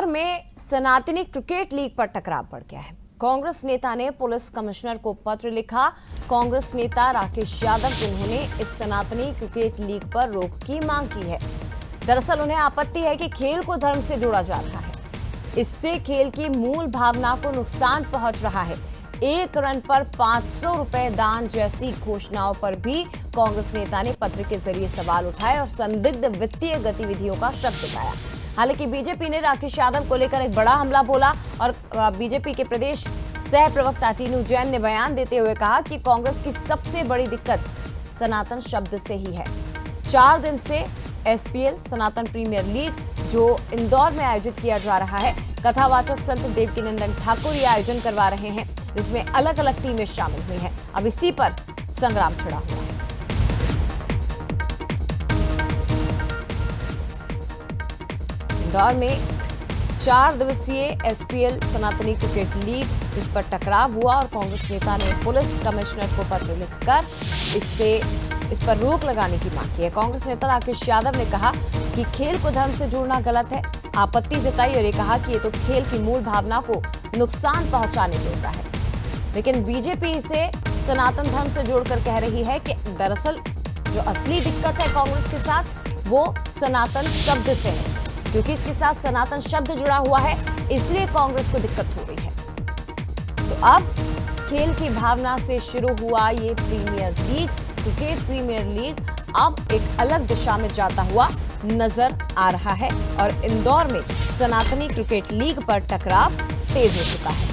इंदौर में सनातनी cricket league पर टकराव बढ़ गया है। कांग्रेस नेता ने पुलिस कमिश्नर को पत्र लिखा। कांग्रेस नेता राकेश यादव जिन्होंने इस सनातनी क्रिकेट लीग पर रोक की मांग की है। दरअसल उन्हें आपत्ति है कि खेल को धर्म से जोड़ा जा रहा है। इससे खेल की मूल भावना को नुकसान पहुंच रहा है। 1 रन पर 500 रुपए दान जैसी घोषणाओं पर भी कांग्रेस नेता ने पत्र के जरिए सवाल उठाए और संदिग्ध वित्तीय गतिविधियों का शक जताया। हालांकि बीजेपी ने राकेश यादव को लेकर एक बड़ा हमला बोला और बीजेपी के प्रदेश सह प्रवक्ता टीनू जैन ने बयान देते हुए कहा कि कांग्रेस की सबसे बड़ी दिक्कत सनातन शब्द से ही है। 4 दिन से एसपीएल सनातन प्रीमियर लीग जो इंदौर में आयोजित किया जा रहा है, कथावाचक संत देवकीनंदन ठाकुर ये आयोजन करवा रहे हैं, जिसमें अलग अलग टीमें शामिल हुई हैं। अब इसी पर संग्राम छिड़ा हुआ है। इंदौर में 4 दिवसीय एसपीएल सनातनी क्रिकेट लीग जिस पर टकराव हुआ और कांग्रेस नेता ने पुलिस कमिश्नर को पत्र लिखकर इस पर रोक लगाने की मांग की है। कांग्रेस नेता राकेश यादव ने कहा कि खेल को धर्म से जोड़ना गलत है, आपत्ति जताई और ये कहा कि ये तो खेल की मूल भावना को नुकसान पहुंचाने जैसा है। लेकिन बीजेपी इसे सनातन धर्म से जोड़कर कह रही है कि दरअसल जो असली दिक्कत है कांग्रेस के साथ वो सनातन शब्द से है, क्योंकि इसके साथ सनातन शब्द जुड़ा हुआ है, इसलिए कांग्रेस को दिक्कत हो रही है। तो अब खेल की भावना से शुरू हुआ ये premier league, cricket premier league अब एक अलग दिशा में जाता हुआ नजर आ रहा है और इंदौर में सनातनी क्रिकेट लीग पर टकराव तेज हो चुका है।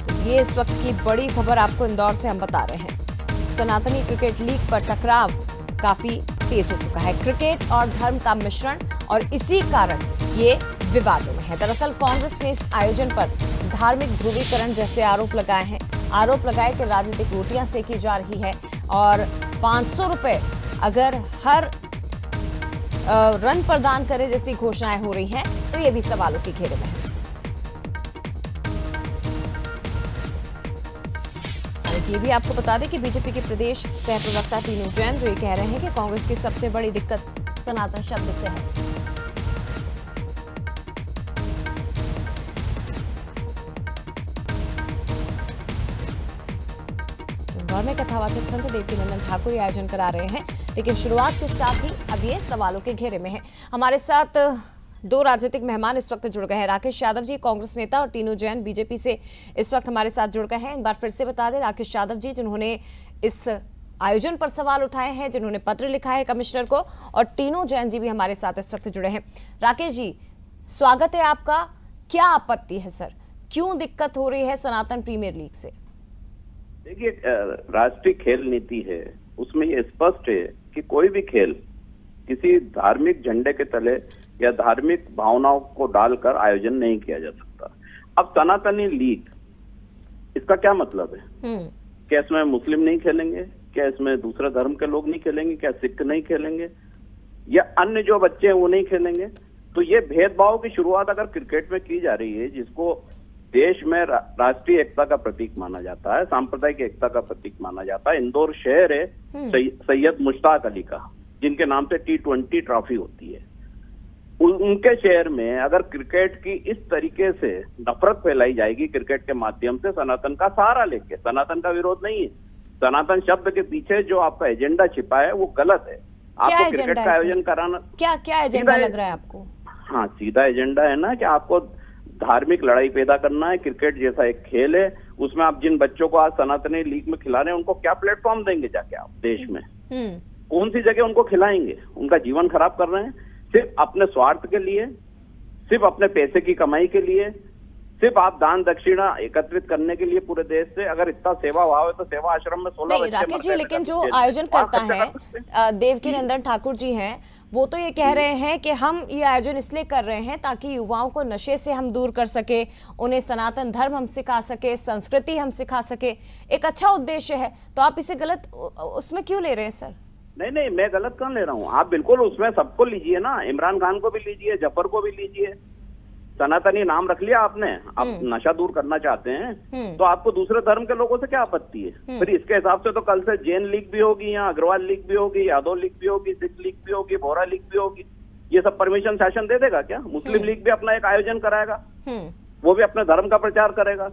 तो ये इस वक्त की बड़ी खबर आपको इंदौर से हम बता रहे हैं। सनातनी क्रिकेट लीग पर टकराव काफी तेज हो चुका है। क्रिकेट और धर्म का मिश्रण और इसी कारण ये विवादों में है। दरअसल कांग्रेस ने इस आयोजन पर धार्मिक ध्रुवीकरण जैसे आरोप लगाए हैं। आरोप लगाए कि राजनीतिक रोटियां सेकी जा रही है और 500 रुपए अगर हर रन पर दान करे जैसी घोषणाएं हो रही हैं, तो ये भी सवालों के घेरे में है। ये भी आपको बता दें कि बीजेपी के प्रदेश सह प्रवक्ता टीनू जैन जो ये कह रहे हैं कि कांग्रेस की सबसे बड़ी दिक्कत सनातन शब्द से है। इंदौर में कथावाचक संत देवकीनंदन ठाकुर ये आयोजन करा रहे हैं, लेकिन शुरुआत के साथ ही अब ये सवालों के घेरे में है। हमारे साथ 2 राजनीतिक मेहमान इस वक्त जुड़ गए हैं। राकेश यादव जी कांग्रेस नेता और टीनू जैन बीजेपी से इस वक्त हमारे साथ जुड़ गए हैं। एक बार फिर से बता दें, राकेश यादव जी जिन्होंने इस आयोजन पर सवाल उठाए हैं, जिन्होंने पत्र लिखा है कमिश्नर को, और टीनू जैन जी भी हमारे साथ इस वक्त जुड़े हैं। राकेश जी स्वागत है आपका। क्या आपत्ति है सर, क्यों दिक्कत हो रही है सनातन प्रीमियर लीग से? देखिए, राष्ट्रीय खेल नीति है, उसमें ये स्पष्ट है कि कोई भी खेल किसी धार्मिक झंडे के तले या धार्मिक भावनाओं को डालकर आयोजन नहीं किया जा सकता। अब सनातनी लीग, इसका क्या मतलब है? क्या इसमें मुस्लिम नहीं खेलेंगे? क्या इसमें दूसरे धर्म के लोग नहीं खेलेंगे? क्या सिख नहीं खेलेंगे या अन्य जो बच्चे हैं वो नहीं खेलेंगे? तो ये भेदभाव की शुरुआत अगर क्रिकेट में की जा रही है, जिसको देश में राष्ट्रीय एकता का प्रतीक माना जाता है, सांप्रदायिक एकता का प्रतीक माना जाता है। इंदौर शहर है सैयद मुश्ताक अली का, जिनके नाम से T20 ट्रॉफी होती है। उनके शहर में अगर क्रिकेट की इस तरीके से नफरत फैलाई जाएगी क्रिकेट के माध्यम से, सनातन का सहारा लेके, सनातन का विरोध नहीं है, सनातन शब्द के पीछे जो आपका एजेंडा छिपा है वो गलत है। आपको क्रिकेट का आयोजन कराना क्या एजेंडा लग रहा है आपको? हाँ, सीधा एजेंडा है ना कि आपको धार्मिक लड़ाई पैदा करना है। क्रिकेट जैसा एक खेल है, उसमें आप जिन बच्चों को आज सनातनी लीग में खिला रहे हैं, उनको क्या प्लेटफॉर्म देंगे जाके आप देश में? कौन सी जगह उनको खिलाएंगे? उनका जीवन खराब कर रहे हैं सिर्फ अपने स्वार्थ के लिए, सिर्फ अपने पैसे की कमाई के लिए, सिर्फ आप दान दक्षिणा एकत्रित करने के लिए पूरे देश से। अगर इतना सेवा भाव है तो सेवा आश्रम में 16 बच्चे राकेश जी, लेकिन जो आयोजन करता है देवकीनंदन ठाकुर जी हैं, वो तो ये कह रहे हैं कि हम ये आयोजन इसलिए कर रहे हैं ताकि युवाओं को नशे से हम दूर कर सके, उन्हें सनातन धर्म हम सिखा सके, संस्कृति हम सिखा सके। एक अच्छा उद्देश्य है, तो आप इसे गलत उसमें क्यों ले रहे हैं सर? नहीं, मैं गलत कहाँ ले रहा हूँ। आप बिल्कुल उसमें सबको लीजिए ना, इमरान खान को भी लीजिए, जफर को भी लीजिए, सनातनी नाम रख लिया आपने, आप नशा दूर करना चाहते हैं तो आपको दूसरे धर्म के लोगों से क्या आपत्ति है? फिर इसके हिसाब से तो कल से जैन लीग भी होगी, यहाँ अग्रवाल लीग भी होगी, यादव लीग भी होगी, सिख लीग भी होगी, बोहरा लीग भी होगी। ये सब परमिशन शासन दे देगा क्या? मुस्लिम लीग भी अपना एक आयोजन कराएगा, वो भी अपने धर्म का प्रचार करेगा।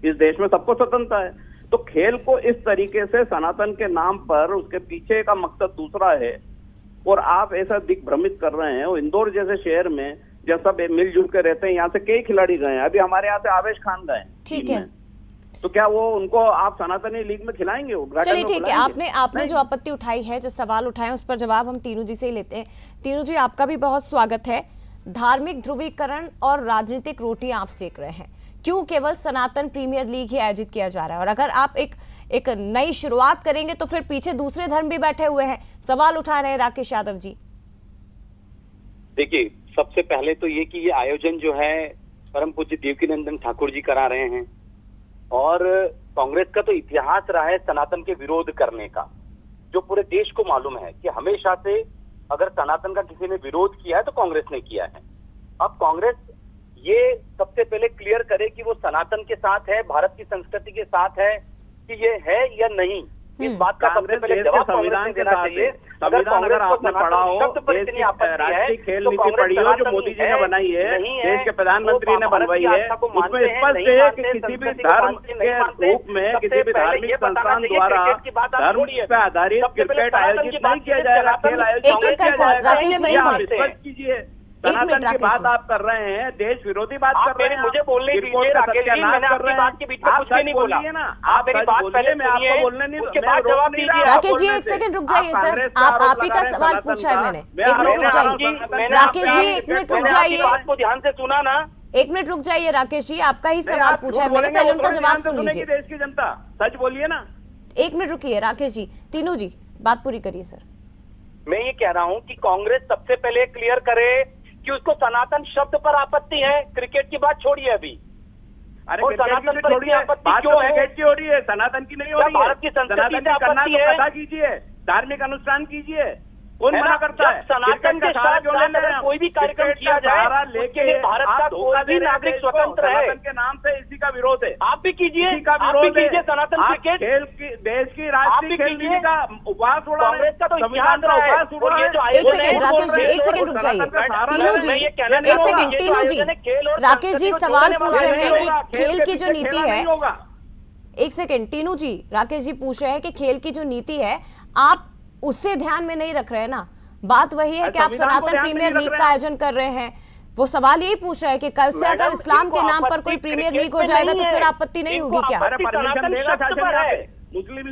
इस देश में सबको स्वतंत्रता है। तो खेल को इस तरीके से सनातन के नाम पर, उसके पीछे का मकसद दूसरा है और आप ऐसा दिग्भ्रमित कर रहे हैं। और इंदौर जैसे शहर में जब सब मिलजुल के रहते हैं, यहाँ से कई खिलाड़ी गए हैं, अभी हमारे यहाँ से आवेश खान गए। ठीक है, तो क्या वो उनको आप सनातनी लीग में खिलाएंगे? चलिए ठीक है, आपने जो आपत्ति उठाई है, जो सवाल उठाए, उस पर जवाब हम तीनू जी से ही लेते हैं। तीनू जी, आपका भी बहुत स्वागत है। धार्मिक ध्रुवीकरण और राजनीतिक रोटियां आप सेक रहे हैं, क्यों केवल सनातन प्रीमियर लीग ही आयोजित किया जा रहा है? और अगर आप एक नई शुरुआत करेंगे तो फिर पीछे दूसरे धर्म भी बैठे हुए हैं, सवाल उठा रहे हैं राकेश यादव जी। देखिए, सबसे पहले तो ये कि ये आयोजन जो है परम पूज्य देवकीनंदन ठाकुर जी करा रहे हैं और कांग्रेस का तो इतिहास रहा है सनातन के विरोध करने का, जो पूरे देश को मालूम है कि हमेशा से अगर सनातन का किसी ने विरोध किया है तो कांग्रेस ने किया है। अब कांग्रेस ये सबसे पहले क्लियर करे कि वो सनातन के साथ है, भारत की संस्कृति के साथ है, कि ये है या नहीं। इस बात का सबसे पहले जवाब संविधान देना चाहिए। अगर आपने पढ़ा हो, देश की राष्ट्रीय खेल नीति पढ़ी हो जो मोदी जी ने बनाई है, देश के प्रधानमंत्री ने बनवाई है, उसमें स्पष्ट है कि किसी भी धर्म के रूप में, किसी भी धार्मिक संस्थान द्वारा धर्म पे आधारित क्रिकेट आयोजित नहीं किया जाएगा, खेल आयोजित नहीं किया जाएगा। स्पष्ट कीजिए, सनातन की बात आप कर रहे हैं, देश विरोधी बात कर रहे हैं। मुझे बोलने दीजिए राकेश जी, मैंने आपकी बात के बीच में कुछ भी नहीं बोला ना। आप मेरी बात पहले मैं आपको बोलने नहीं, उसके बाद जवाब दीजिए। राकेश जी एक सेकंड रुक जाइए सर, आप ही का सवाल पूछा है मैंने, एक मिनट रुक जाइए। राकेश जी एक मिनट रुक जाइए, बात को ध्यान से सुना ना। एक मिनट रुक जाइए राकेश जी, आपका ही सवाल पूछा है मैंने, पहले उनका जवाब सुन लीजिए। देश की जनता सच बोलिए ना। एक मिनट रुकिए राकेश जी, तीनू जी बात पूरी करिए सर। मैं ये कह रहा हूँ कि कांग्रेस सबसे पहले क्लियर करे कि उसको सनातन शब्द पर आपत्ति है। क्रिकेट की बात छोड़िए अभी। अरे और सनातन पर इतनी आपत्ति क्यों है? क्रिकेट की हो रही है, सनातन की नहीं हो रही है। भारत की संस्कृति से आपत्ति है। पता कीजिए, धार्मिक अनुष्ठान कीजिए, कौन मना करता है? सनातन के साथ अगर कोई भी कार्यक्रम किया जाए उसके लिए भारत का कोई भी नागरिक स्वतंत्र है। सनातन के नाम से इसी का विरोध है। आप भी कीजिए, आप भी कीजिए सनातन क्रिकेट। खेल की देश की राष्ट्रीय खेल नीति का उपवास उड़ा, कांग्रेस का तो संविधान का उपवास उड़ा है। एक सेकंड राकेश जी, एक सेकंड रुक जाइए। तीनू जी एक सेकंड, तीनू जी, राकेश जी सवाल पूछ रहे हैं कि खेल की जो नीति है, एक सेकंड तीनू जी, राकेश जी पूछ रहे हैं कि खेल की जो नीति है आप उससे ध्यान में नहीं रख रहे हैं ना। बात वही है कि आप सनातन प्रीमियर लीग का आयोजन कर रहे हैं। वो सवाल यही पूछ रहे हैं कि कल से अगर इस्लाम के नाम पर कोई प्रीमियर लीग हो जाएगा तो फिर आपत्ति नहीं होगी क्या? मुस्लिम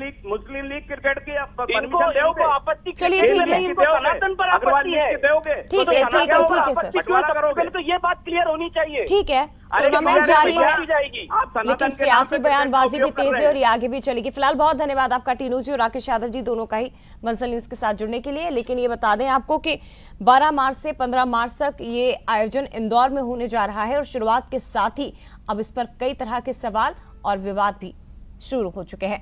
लीग क्रिकेट की परमिशन दोगे? आपत्ति चलिए ठीक है, सनातन पर आपत्ति है, ठीक है सर, तो ये बात क्लियर होनी चाहिए। ठीक है, टूर्नामेंट जारी है लेकिन सियासी बयानबाजी भी तेज है और ये आगे भी चलेगी। फिलहाल बहुत धन्यवाद आपका टीनू जी और राकेश यादव जी दोनों का ही बंसल न्यूज के साथ जुड़ने के लिए। लेकिन ये बता दें आपको कि 12 मार्च से 15 मार्च तक ये आयोजन इंदौर में होने जा रहा है और शुरुआत के साथ ही अब इस पर कई तरह के सवाल और विवाद भी शुरू हो चुके हैं।